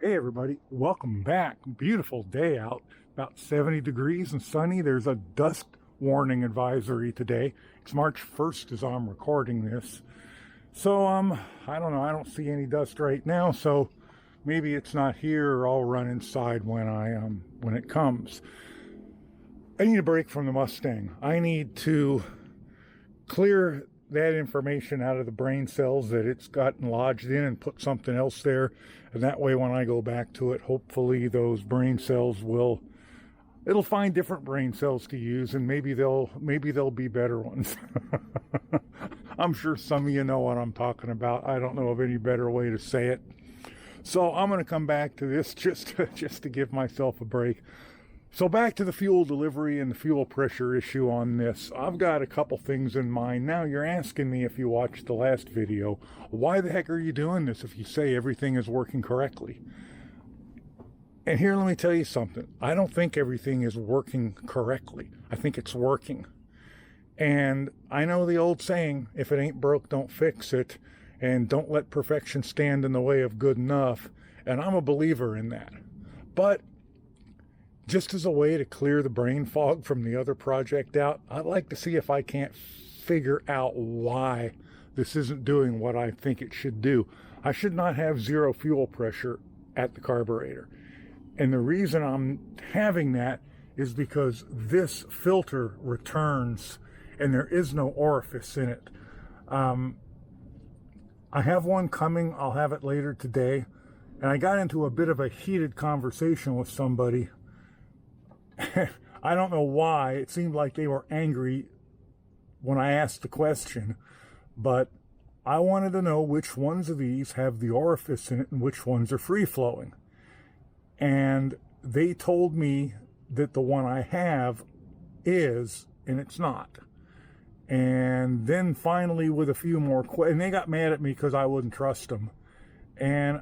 Hey everybody, welcome back. Beautiful day out, about 70 degrees and sunny. There's a dust warning advisory today. It's March 1st as I'm recording this. So I don't know, I don't see any dust right now, so maybe it's not here, or I'll run inside when it comes. I need a break from the Mustang. I need to clear that information out of the brain cells that it's gotten lodged in and put something else there, and that way when I go back to it, hopefully those brain cells it'll find different brain cells to use, and maybe they'll be better ones. I'm sure some of you know what I'm talking about. I don't know of any better way to say it, so I'm going to come back to this just to give myself a break. So back to the fuel delivery and the fuel pressure issue on this. I've got a couple things in mind. Now, you're asking me, if you watched the last video, why the heck are you doing this if you say everything is working correctly? And here, let me tell you something. I don't think everything is working correctly. I think it's working. And I know the old saying, if it ain't broke, don't fix it. And don't let perfection stand in the way of good enough. And I'm a believer in that. But just as a way to clear the brain fog from the other project out, I'd like to see if I can't figure out why this isn't doing what I think it should do. I should not have zero fuel pressure at the carburetor. And the reason I'm having that is because this filter returns and there is no orifice in it. I have one coming. I'll have it later today. And I got into a bit of a heated conversation with somebody. I don't know why. It seemed like they were angry when I asked the question, but I wanted to know which ones of these have the orifice in it and which ones are free-flowing. And they told me that the one I have is, and it's not. And then finally, with a few more questions, and they got mad at me because I wouldn't trust them. And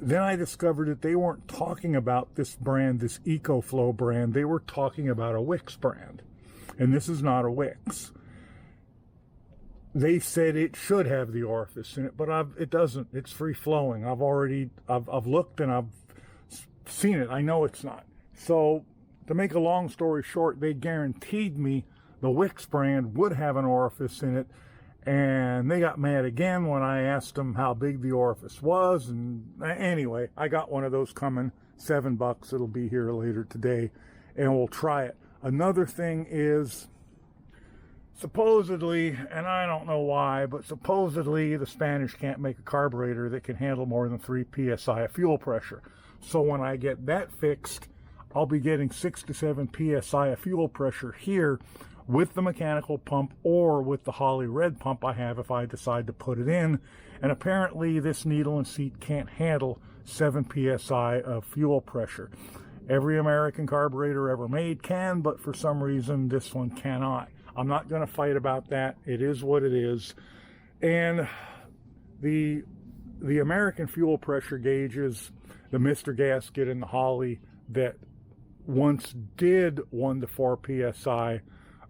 then I discovered that they weren't talking about this brand, this EcoFlow brand. They were talking about a Wix brand. And this is not a Wix. They said it should have the orifice in it, but it doesn't. It's free flowing. I've looked and I've seen it. I know it's not. So to make a long story short, they guaranteed me the Wix brand would have an orifice in it. And they got mad again when I asked them how big the orifice was. And anyway, I got one of those coming, $7. It'll be here later today, and we'll try it. Another thing is, supposedly, and I don't know why, but supposedly the Spanish can't make a carburetor that can handle more than 3 psi of fuel pressure. So when I get that fixed, I'll be getting 6 to 7 psi of fuel pressure here, with the mechanical pump or with the Holly red pump I have if I decide to put it in. And apparently this needle and seat can't handle 7 psi of fuel pressure. Every American carburetor ever made can, but for some reason this one cannot. I'm not going to fight about that. It is what it is. And the American fuel pressure gauges, the Mr. Gasket and the Holly, that once did 1 to 4 psi,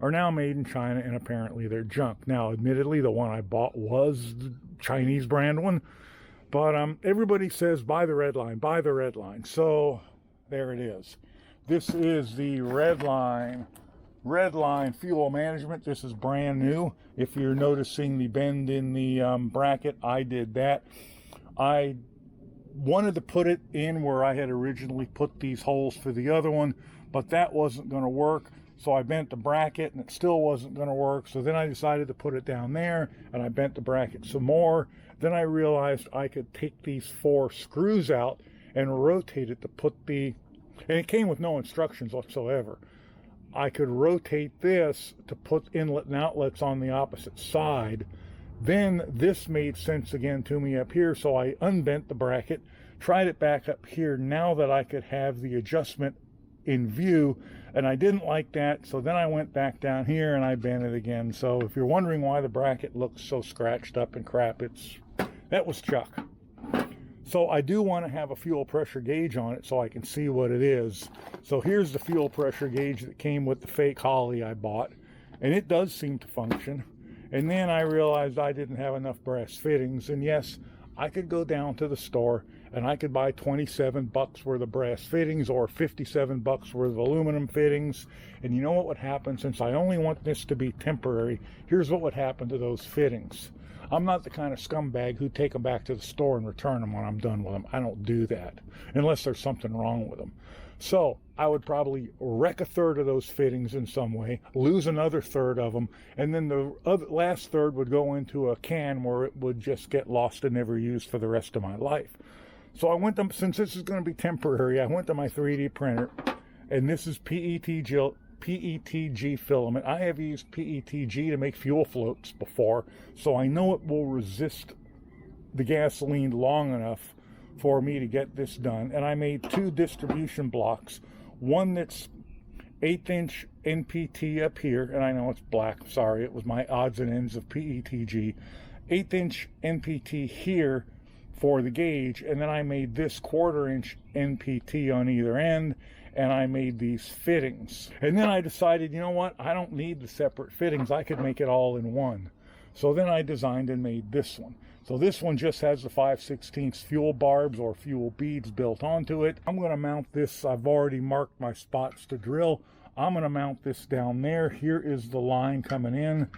are now made in China, and apparently they're junk. Now, admittedly, the one I bought was the Chinese brand one, but everybody says buy the Redline, buy the Redline. So there it is. This is the Redline fuel management. This is brand new. If you're noticing the bend in the bracket, I did that. I wanted to put it in where I had originally put these holes for the other one, but that wasn't going to work. So I bent the bracket and it still wasn't going to work. So then I decided to put it down there, and I bent the bracket some more. Then I realized I could take these 4 screws out and rotate it to put and it came with no instructions whatsoever. I could rotate this to put inlet and outlets on the opposite side. Then this made sense again to me up here. So I unbent the bracket, tried it back up here now that I could have the adjustment in view, and I didn't like that, so then I went back down here and I bent it again. So if you're wondering why the bracket looks so scratched up and crap, that was Chuck. So I do want to have a fuel pressure gauge on it so I can see what it is. So here's the fuel pressure gauge that came with the fake Holly I bought, and it does seem to function. And then I realized I didn't have enough brass fittings, and yes, I could go down to the store and I could buy 27 bucks worth of brass fittings or 57 bucks worth of aluminum fittings. And you know what would happen? Since I only want this to be temporary, here's what would happen to those fittings. I'm not the kind of scumbag who'd take them back to the store and return them when I'm done with them. I don't do that unless there's something wrong with them. So I would probably wreck a third of those fittings in some way, lose another third of them, and then the last third would go into a can where it would just get lost and never used for the rest of my life. So I went to, since this is going to be temporary, I went to my 3D printer, and this is PETG filament. I have used PETG to make fuel floats before, so I know it will resist the gasoline long enough for me to get this done. And I made 2 distribution blocks, one that's 1/8" NPT up here, and I know it's black, sorry, it was my odds and ends of PETG, 1/8" NPT here for the gauge, and then I made this 1/4" NPT on either end, and I made these fittings. And then I decided, you know what, I don't need the separate fittings, I could make it all in one. So then I designed and made this one. So this one just has the 5/16 fuel barbs or fuel beads built onto it. I'm going to mount this, I've already marked my spots to drill. I'm going to mount this down there. Here is the line coming in.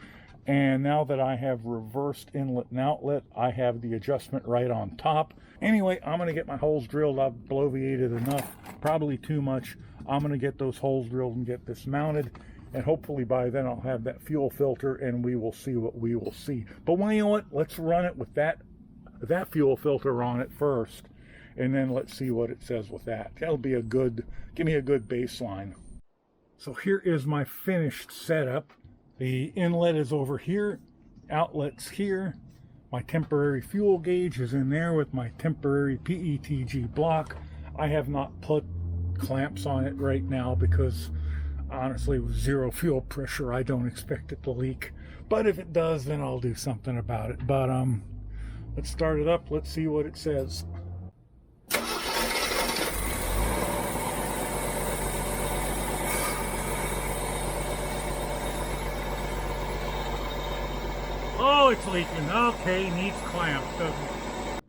And now that I have reversed inlet and outlet, I have the adjustment right on top. Anyway, I'm going to get my holes drilled. I've bloviated enough, probably too much. I'm going to get those holes drilled and get this mounted. And hopefully by then I'll have that fuel filter and we will see what we will see. But well, you know what? Let's run it with that fuel filter on it first. And then let's see what it says with that. That'll be a good, give me a good baseline. So here is my finished setup. The inlet is over here, outlet's here. My temporary fuel gauge is in there with my temporary PETG block. I have not put clamps on it right now because honestly with 0 fuel pressure I don't expect it to leak. But if it does, then I'll do something about it. But let's start it up, let's see what it says. Oh, it's leaking. Okay, needs clamps, doesn't it?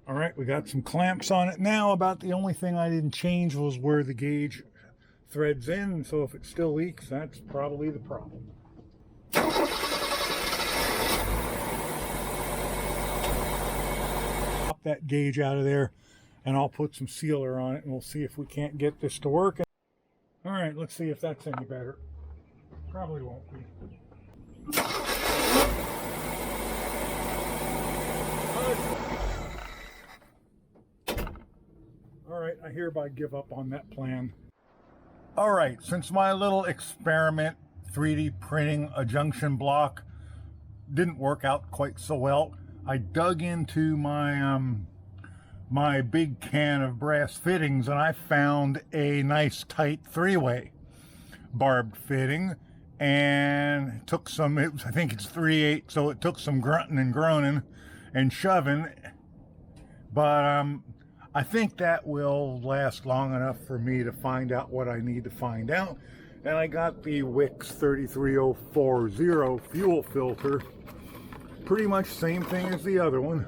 All right, we got some clamps on it now. About the only thing I didn't change was where the gauge threads in. So if it still leaks, that's probably the problem. Pop that gauge out of there, and I'll put some sealer on it, and we'll see if we can't get this to work. All right, let's see if that's any better. Probably won't be. All right, I hereby give up on that plan. All right, since my little experiment 3D printing a junction block didn't work out quite so well, I dug into my my big can of brass fittings and I found a nice tight 3-way barbed fitting, and took some, I think it's 3/8, so it took some grunting and groaning and shoving, but I think that will last long enough for me to find out what I need to find out. And I got the Wix 33040 fuel filter, pretty much same thing as the other one,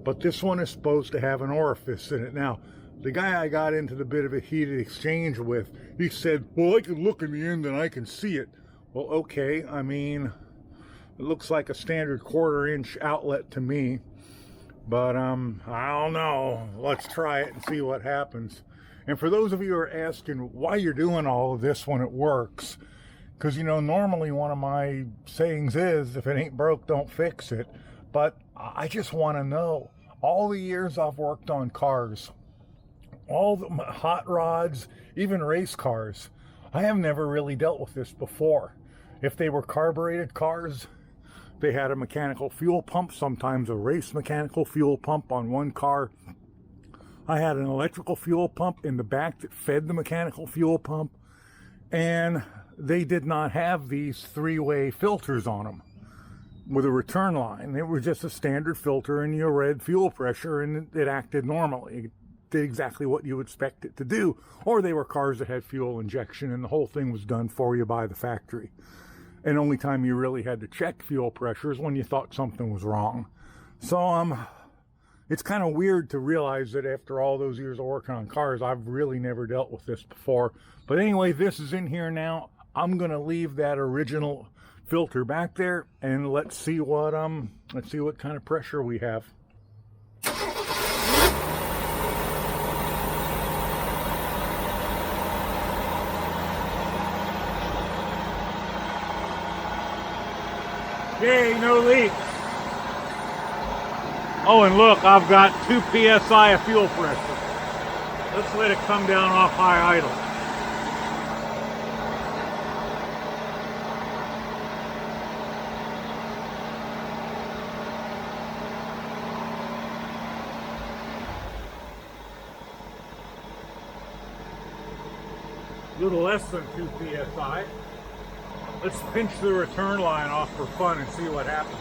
but this one is supposed to have an orifice in it. Now, the guy I got into the bit of a heated exchange with, he said, well, I can look in the end and I can see it. Well, okay, I mean, it looks like a standard 1/4" outlet to me. But I don't know. Let's try it and see what happens. And for those of you who are asking why you're doing all of this when it works, because, you know, normally one of my sayings is, if it ain't broke, don't fix it. But I just want to know, all the years I've worked on cars, all the hot rods, even race cars, I have never really dealt with this before. If they were carbureted cars, they had a mechanical fuel pump, sometimes a race mechanical fuel pump on one car. I had an electrical fuel pump in the back that fed the mechanical fuel pump, and they did not have these 3-way filters on them with a return line. It was just a standard filter, and you read fuel pressure and it acted normally. It did exactly what you would expect it to do. Or they were cars that had fuel injection and the whole thing was done for you by the factory. And only time you really had to check fuel pressure is when you thought something was wrong. So It's kind of weird to realize that after all those years of working on cars, I've really never dealt with this before. But anyway, this is in here now. I'm gonna leave that original filter back there, and let's see what kind of pressure we have. Yay, no leaks. Oh, and look, I've got 2 psi of fuel pressure. Let's let it come down off high idle. A little less than 2 psi. Let's pinch the return line off for fun and see what happens.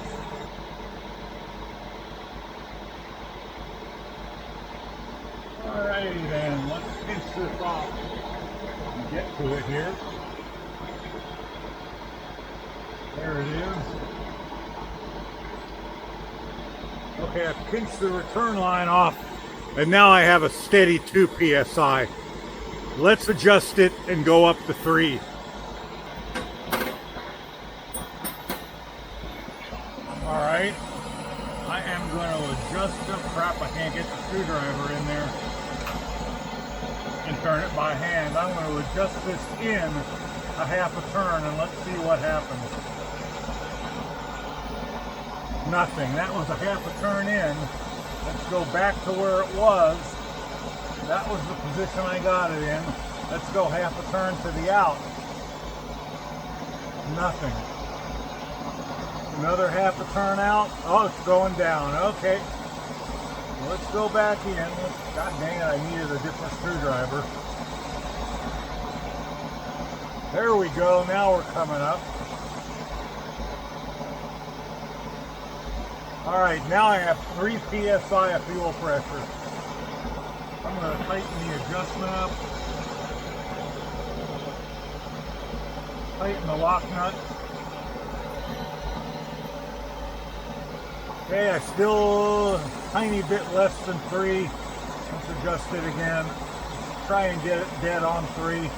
Alrighty then, let's pinch this off and get to it here. There it is. Okay, I've pinched the return line off, and now I have a steady 2 psi. Let's adjust it and go up to 3. Alright, I am going to adjust the crap. I can't get the screwdriver in there and turn it by hand. I'm going to adjust this in a half a turn and let's see what happens. Nothing. That was a half a turn in. Let's go back to where it was. That was the position I got it in. Let's go half a turn to the out. Nothing. Another half a turn out. Oh, it's going down. Okay. Let's go back in. God dang it, I needed a different screwdriver. There we go. Now we're coming up. Alright, now I have 3 psi of fuel pressure. I'm going to tighten the adjustment up. Tighten the lock nut. Okay, I still a tiny bit less than 3. Let's adjust it again. Try and get it dead on 3.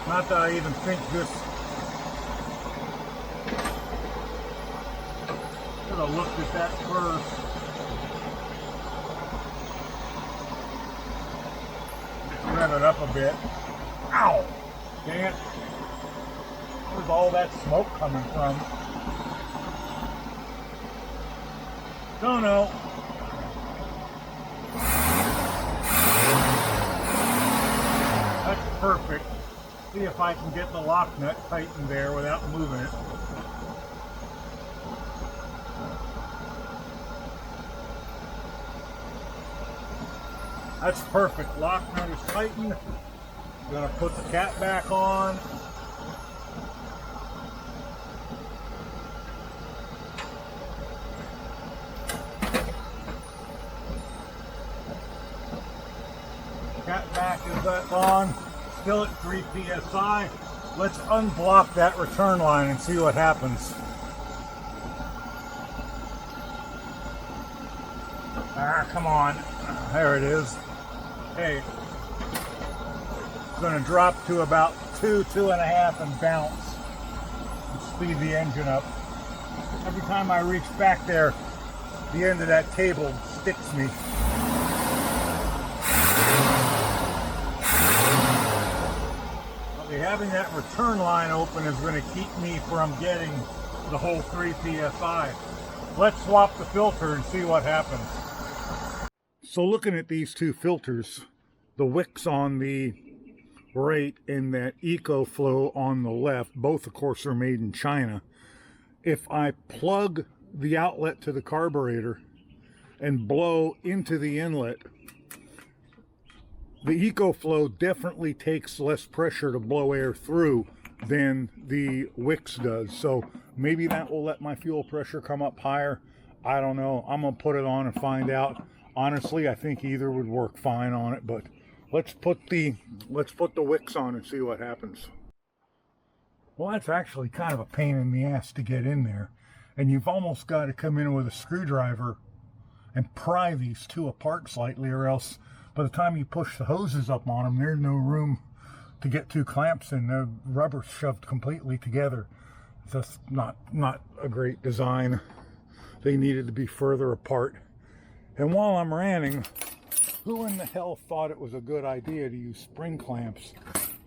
Not that I even think this. Should have looked at that first. Rev it up a bit. Ow! Dang it. Where's all that smoke coming from? Don't know. That's perfect. See if I can get the lock nut tightened there without moving it. That's perfect. Lock nut is tightened. I'm gonna put the cap back on. Cap back is on. Still at 3 psi. Let's unblock that return line and see what happens. Ah, come on. There it is. Okay. It's going to drop to about 2.5 and bounce. And speed the engine up. Every time I reach back there, the end of that cable sticks me. Having that return line open is going to keep me from getting the whole 3 psi. Let's swap the filter and see what happens. So looking at these two filters, the wicks on the right and that EcoFlow on the left, both of course are made in China. If I plug the outlet to the carburetor and blow into the inlet, the EcoFlow definitely takes less pressure to blow air through than the Wix does. So maybe that will let my fuel pressure come up higher. I don't know. I'm going to put it on and find out. Honestly, I think either would work fine on it, but let's put the Wix on and see what happens. Well, that's actually kind of a pain in the ass to get in there. And you've almost got to come in with a screwdriver and pry these two apart slightly, or else by the time you push the hoses up on them, there's no room to get two clamps in. The rubber's shoved completely together. That's not a great design. They needed to be further apart. And while I'm ranting, who in the hell thought it was a good idea to use spring clamps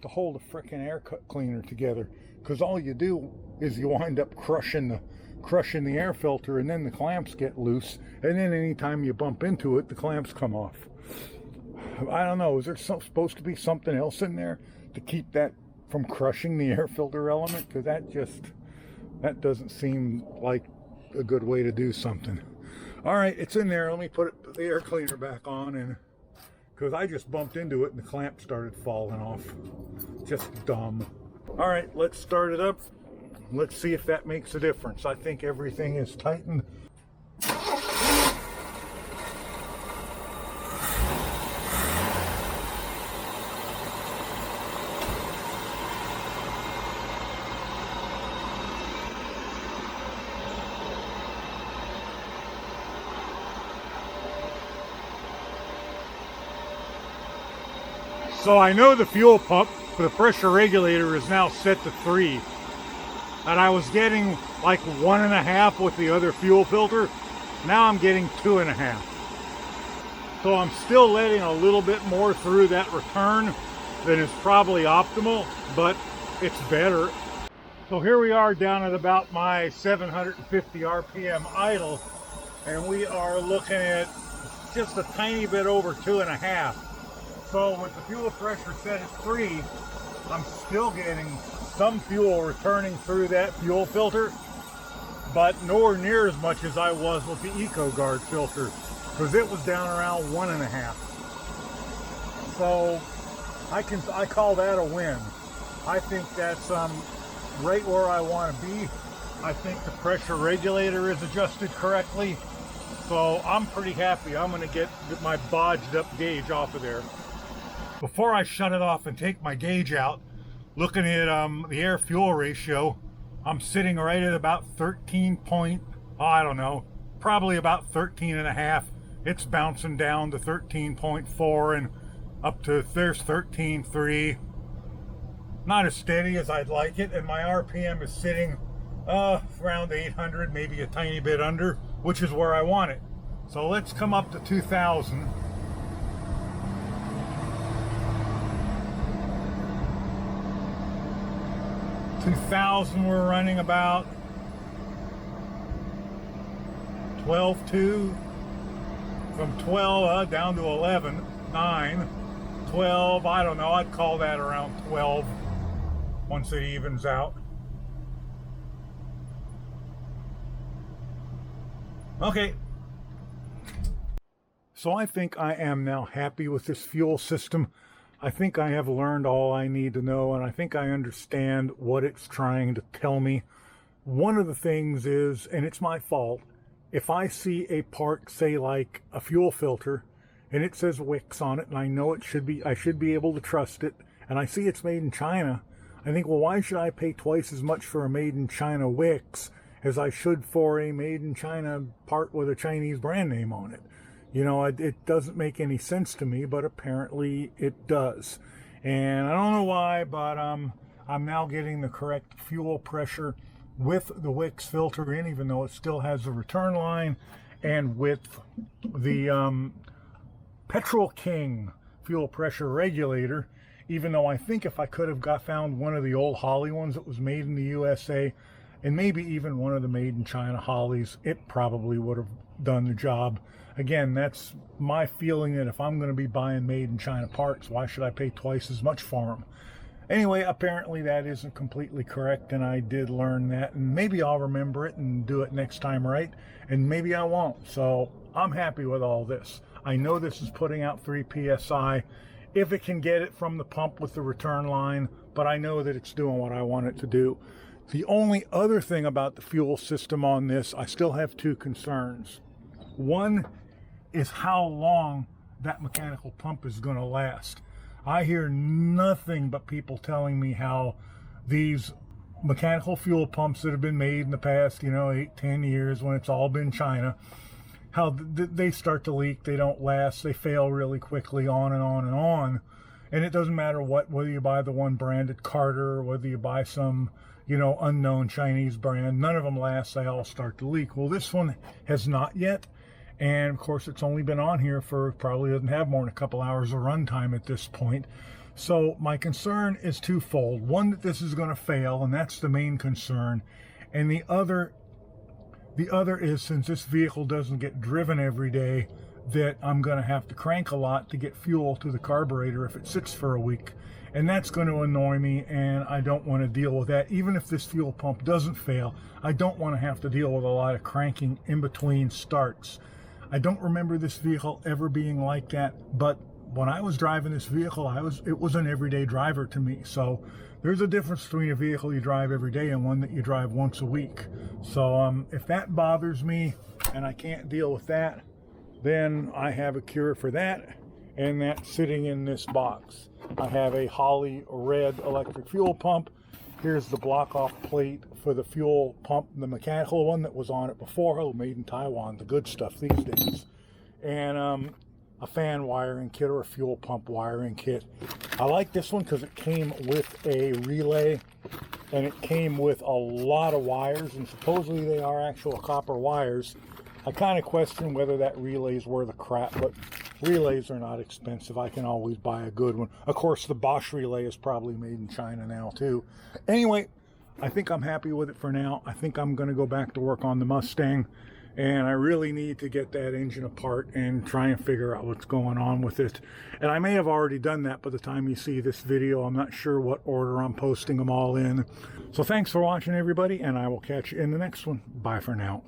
to hold a frickin' air cleaner together? Because all you do is you wind up crushing the air filter, and then the clamps get loose, and then anytime you bump into it, the clamps come off. I don't know, is there supposed to be something else in there to keep that from crushing the air filter element? Because that doesn't seem like a good way to do something. All right, it's in there. Let me put the air cleaner back on, and because I just bumped into it and the clamp started falling off. Just dumb. All right, let's start it up. Let's see if that makes a difference. I think everything is tightened. So I know the fuel pump for the pressure regulator is now set to 3. And I was getting like 1.5 with the other fuel filter. Now I'm getting 2.5. So I'm still letting a little bit more through that return than is probably optimal, but it's better. So here we are down at about my 750 RPM idle, and we are looking at just a tiny bit over 2.5. So with the fuel pressure set at 3, I'm still getting some fuel returning through that fuel filter, but nowhere near as much as I was with the EcoGuard filter, because it was down around 1.5. So I call that a win. I think that's right where I want to be. I think the pressure regulator is adjusted correctly, so I'm pretty happy. I'm going to get my bodged up gauge off of there. Before I shut it off and take my gauge out, looking at the air fuel ratio, I'm sitting right at about 13 point, I don't know, probably about 13.5. It's bouncing down to 13.4 and up to, there's 13.3. Not as steady as I'd like it, and my RPM is sitting around 800, maybe a tiny bit under, which is where I want it. So let's come up to 2,000. 2,000, we're running about 12.2. From 12 down to 11, 9, 12, I don't know, I'd call that around 12 once it evens out. Okay. So I think I am now happy with this fuel system. I think I have learned all I need to know, and I think I understand what it's trying to tell me. One of the things is, and it's my fault, if I see a part, say like a fuel filter, and it says Wix on it, and I know it should be, I should be able to trust it, and I see it's made in China, I think, well, why should I pay twice as much for a made in China Wix as I should for a made in China part with a Chinese brand name on it? You know, it doesn't make any sense to me, but apparently it does. And I don't know why, but I'm now getting the correct fuel pressure with the Wix filter in, even though it still has the return line, and with the Petrol King fuel pressure regulator, even though I think if I could have found one of the old Holley ones that was made in the USA, and maybe even one of the made in China Holleys, it probably would have done the job. Again, that's my feeling, that if I'm going to be buying made in China parts, why should I pay twice as much for them? Anyway, apparently that isn't completely correct, and I did learn that, and maybe I'll remember it and do it next time right, and maybe I won't. So I'm happy with all this. I know this is putting out 3 psi if it can get it from the pump with the return line, but I know that it's doing what I want it to do. The only other thing about the fuel system on this, I still have 2 concerns. One is how long that mechanical pump is going to last. I hear nothing but people telling me how these mechanical fuel pumps that have been made in the past, 8-10 years, when it's all been China, how they start to leak. They don't last. They fail really quickly, on and on and on. And it doesn't matter whether you buy the one branded Carter or whether you buy some, you know, unknown Chinese brand. None of them last. They all start to leak. Well, this one has not yet. And of course, it's only been on here for, probably doesn't have more than a couple hours of runtime at this point. So my concern is twofold. One, that this is going to fail, and that's the main concern. And the other is, since this vehicle doesn't get driven every day, that I'm going to have to crank a lot to get fuel to the carburetor if it sits for a week. And that's going to annoy me, and I don't want to deal with that. Even if this fuel pump doesn't fail, I don't want to have to deal with a lot of cranking in between starts. I don't remember this vehicle ever being like that, but when I was driving this vehicle, it was an everyday driver to me. So there's a difference between a vehicle you drive every day and one that you drive once a week. So if that bothers me and I can't deal with that, then I have a cure for that, and that's sitting in this box. I have a Holley red electric fuel pump. Here's the block-off plate for the fuel pump, the mechanical one that was on it before. Oh, made in Taiwan, the good stuff these days. And a fan wiring kit, or a fuel pump wiring kit. I like this one because it came with a relay, and it came with a lot of wires, and supposedly they are actual copper wires. I kind of question whether that relay's worth a crap, but relays are not expensive. I can always buy a good one. Of course, the Bosch relay is probably made in China now too. Anyway, I think I'm happy with it for now. I think I'm going to go back to work on the Mustang, and I really need to get that engine apart and try and figure out what's going on with it. And I may have already done that by the time you see this video. I'm not sure what order I'm posting them all in. So thanks for watching, everybody, and I will catch you in the next one. Bye for now.